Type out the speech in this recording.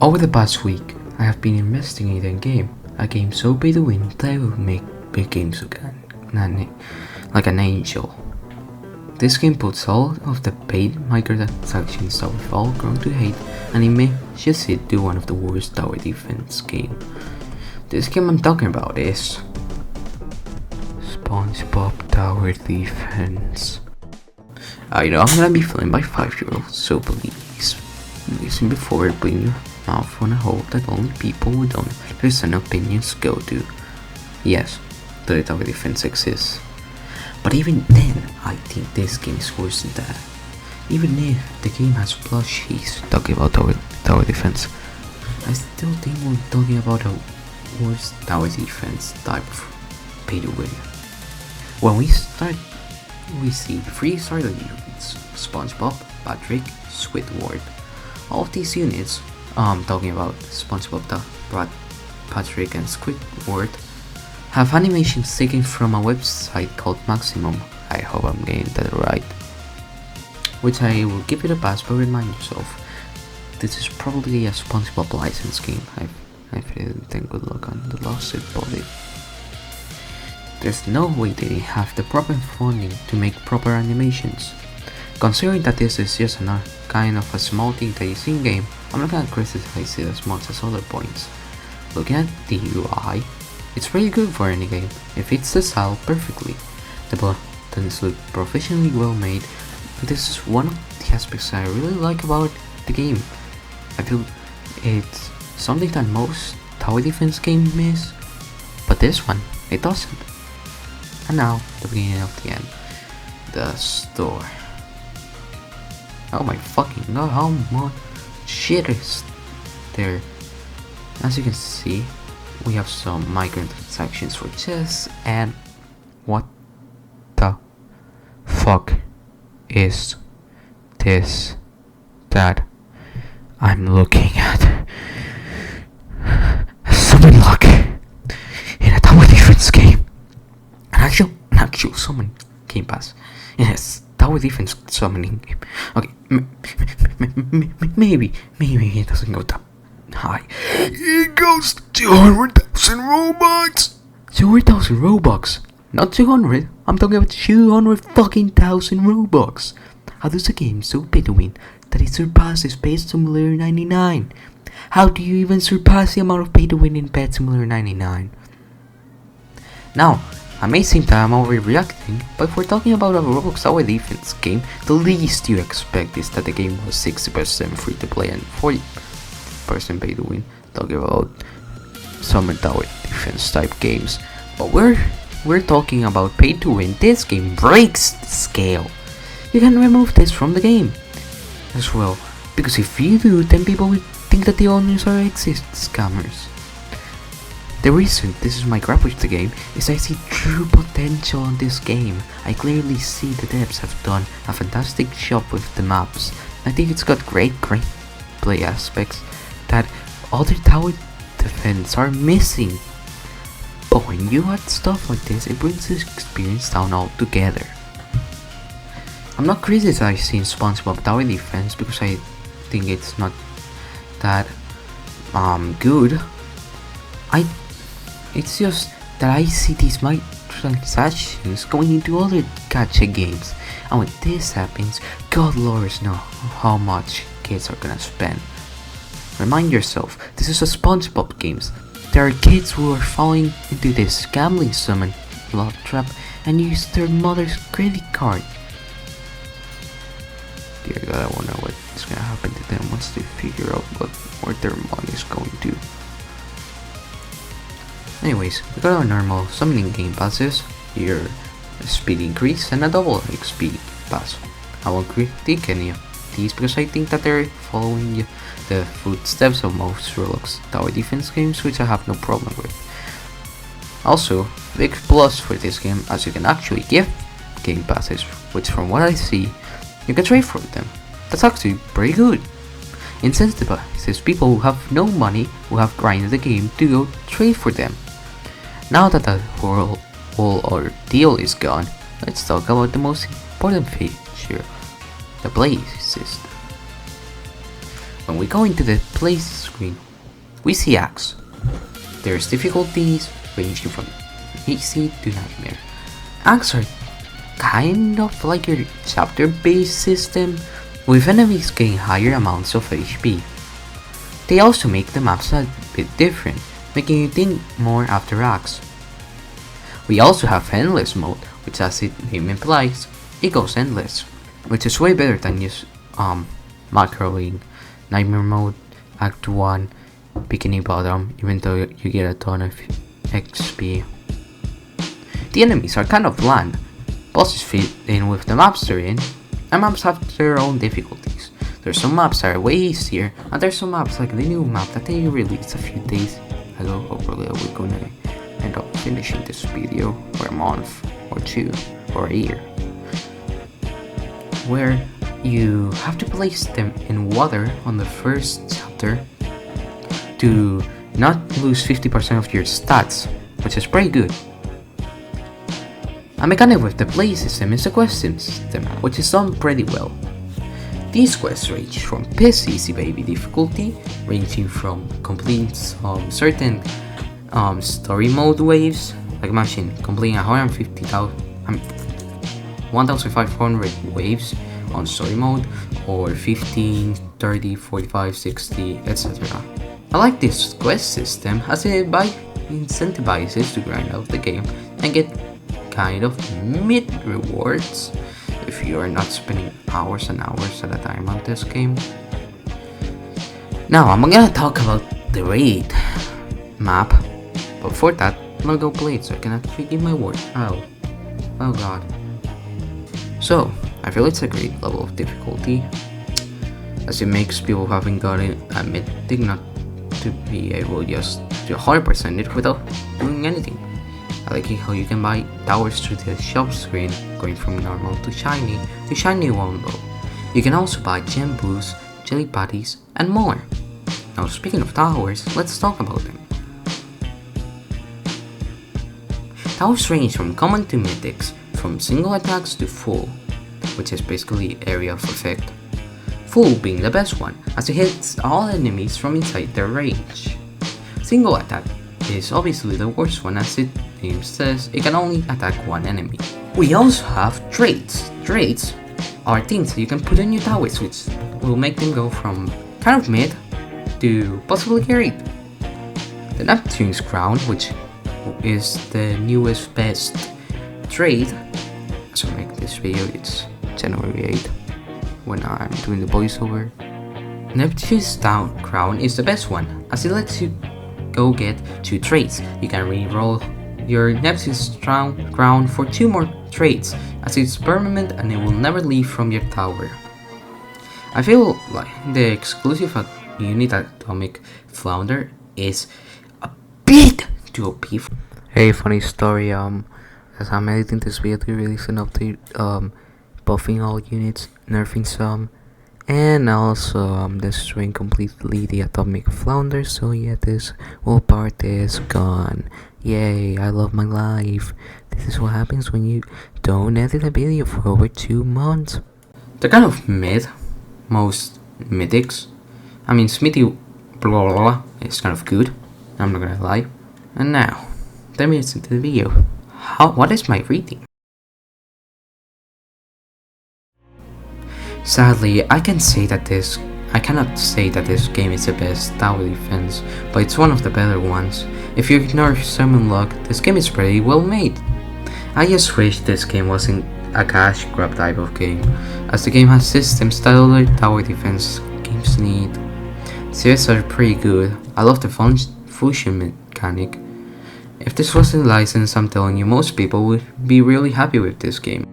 Over the past week, I have been investigating a game so pay to win that I will make big games again, like an angel. This game puts all of the paid microtransactions that we've all grown to hate, and it matches it to one of the worst tower defense game. This game I'm talking about is Spongebob Tower Defense. I know I'm gonna be filmed by 5-year-olds, so please listen before putting your mouth on a hole that only people who don't listen opinions go to. Yes, the tower defense exists. But even then, I think this game is worse than that. Even if the game has plushies talking about tower defense, I still think we're talking about a worse tower defense type of pay to win. When we start, we see 3 starter units: SpongeBob, Patrick, Squidward. All of these units, talking about SpongeBob, Patrick, and Squidward, have animations taken from a website called Maximum. I hope I'm getting that right. Which I will give it a pass, but remind yourself, this is probably a SpongeBob license game. I didn't think good luck on the lawsuit body. There's no way they have the proper funding to make proper animations. Considering that this is just another kind of a small thing that is in game, I'm not gonna criticize it as much as other points. Looking at the UI, it's pretty good for any game. It fits the style perfectly. The buttons look professionally well made, and this is one of the aspects I really like about the game. I feel it's something that most tower defense games miss, but this one, it doesn't. And now, the beginning of the end. The store. Oh my fucking god, how much shit is there? As you can see, we have some microtransactions for chess, and what the fuck is this that I'm looking at? Summon luck in a tower defense game. An actual summon game pass. Yes, tower defense summoning game. Okay, maybe it doesn't go that high. It goes to 200,000 Robux. 200,000 Robux, not 200. I'm talking about 200 fucking thousand Robux. How does a game so pay to win that it surpasses Pet Simulator 99? How do you even surpass the amount of pay to win in Pet Simulator 99? Now, I may seem that I'm overreacting, but if we're talking about a Roblox tower defense game, the least you expect is that the game was 60% free to play and 40% pay to win. Talking about summer tower defense type games, but we're talking about pay to win. This game breaks the scale. You can remove this from the game as well, because if you do, then people will think that the owners are exist scammers. The reason this is my grab with the game is I see true potential in this game. I clearly see the devs have done a fantastic job with the maps. I think it's got great play aspects that other tower defense are missing. But when you add stuff like this, it brings the experience down altogether. I'm not criticizing SpongeBob Tower Defense because I think it's not that good. It's just that I see these microtransactions going into other gacha games, and when this happens, God lords know how much kids are gonna spend. Remind yourself, this is a SpongeBob games. There are kids who are falling into this gambling summon love trap and use their mother's credit card. Dear God, I wonder what's gonna happen to them once they figure out where their money is going to. Anyways, we got our normal summoning game passes, your speed increase, and a double XP pass. I won't critique any of these because I think that they're following the footsteps of most Roblox tower defense games, which I have no problem with. Also, big plus for this game, as you can actually give game passes, which from what I see, you can trade for them. That's actually pretty good. Incentivizes people who have no money, who have grinded the game, to go trade for them. Now that the whole ordeal is gone, let's talk about the most important feature, the play system. when we go into the place screen, we see acts. There's difficulties ranging from easy to nightmare. Acts are kind of like your chapter-based system, with enemies getting higher amounts of HP. They also make the maps a bit different, making you think more after acts. We also have endless mode, which as its name implies, it goes endless, which is way better than just macroing nightmare mode, act 1, bikini bottom, even though you get a ton of XP. The enemies are kind of bland, bosses fit in with the maps they're in, and maps have their own difficulties. There's some maps that are way easier, and there's some maps like the new map that they released a few days ago. Hopefully we're gonna end up finishing this video for a month, or 2, or a year, where you have to place them in water on the first chapter to not lose 50% of your stats, which is pretty good. A mechanic with the play system is the quest system, which is done pretty well. These quests range from piss easy baby difficulty, ranging from completing some certain story mode waves, like imagine completing 1,500 waves on story mode, or 15, 30, 45, 60, etc. I like this quest system as it incentivizes to grind out the game and get kind of mid rewards if you are not spending hours and hours at a time on this game. Now I'm gonna talk about the raid map, but before that I'm gonna go play it so I can actually give my word. Oh god. So I feel it's a great level of difficulty, as it makes people who haven't gotten a mythic not to be able just to 100% it without doing anything. I like how you can buy towers through the shop screen, going from normal to shiny won't go. You can also buy gem boosts, jelly patties, and more. Now speaking of towers, let's talk about them. Towers range from common to mythics, from single attacks to full, which is basically area of effect. Full being the best one, as it hits all enemies from inside their range. Single attack is obviously the worst one, as its name says it can only attack one enemy. We also have traits. Traits are things that you can put in your towers, which will make them go from kind of mid to possibly carried. The Neptune's Crown, which is the newest best trait. As I make this video, it's January 8th when I'm doing the voiceover. Neptune's Crown is the best one, as it lets you go get 2 traits. You can re-roll your Neptune's Crown for 2 more traits, as it's permanent and it will never leave from your tower. I feel like the exclusive unit Atomic Flounder is a bit too OP. Hey, funny story, as I'm editing this video to release an update, buffing all units, nerfing some, and also destroying completely the Atomic Flounder, so yeah, this whole part is gone. Yay, I love my life. This is what happens when you don't edit a video for over 2 months. They're kind of mid, most mythics. I mean, Smithy blah blah blah is kind of good, I'm not gonna lie. And now, 10 minutes into the video, what is my rating? Sadly, I cannot say that this game is the best tower defense, but it's one of the better ones. If you ignore summon luck, this game is pretty well made. I just wish this game wasn't a cash grab type of game, as the game has systems that other tower defense games need. CVs are pretty good. I love the fusion mechanic. If this wasn't licensed, I'm telling you, most people would be really happy with this game.